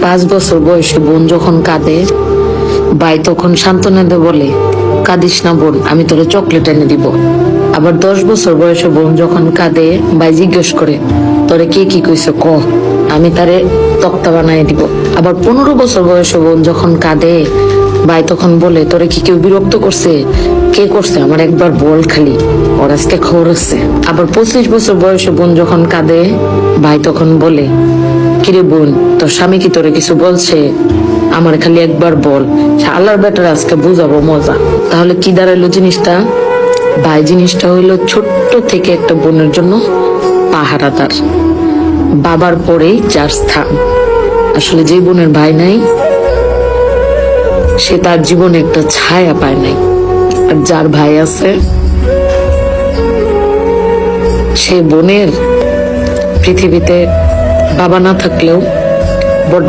5 বছর বয়সে বোন যখন কাঁদে, ভাই তখন সান্ত্বনা দিয়ে বলে, কাঁদিস না বোন, আমি তোরে চকলেট এনে দিব। আবার 10 বছর বয়সে বোন যখন কাঁদে, ভাই জিজ্ঞেস করে, তোরে কে কি কইছে ক, আমি তারে তক্তা বানাই দিব। আবার 15 বছর বয়সে বোন যখন কাঁদে, ভাই তখন বলে, তোরে কি কেউ বিরক্ত করছে? কে করছে? আমার একবার বল খালি, ওর আজকে খবর আছে। আবার 25 বছর বয়সে বোন যখন কাঁদে, ভাই তখন বলে, কিরে বোন, তোর স্বামী কি তোরে কিছু বলছে? আমার খালি একবার বল, আল্লাহর বেটার আজকে বুঝাবো মজা। তাহলে কি দাঁড়াইলো জিনিসটা? ভাই জিনিসটা হইলো ছোট্ট থেকে একটা বোনের জন্য পাহারাদার, বাবার পরেই যার স্থান। আসলে যে বোনের ভাই নাই, সে তার জীবনে একটা ছায়া পায় নাই। আর যার ভাই আছে, সে বোনের পৃথিবীতে বাবা না থাকলেও বট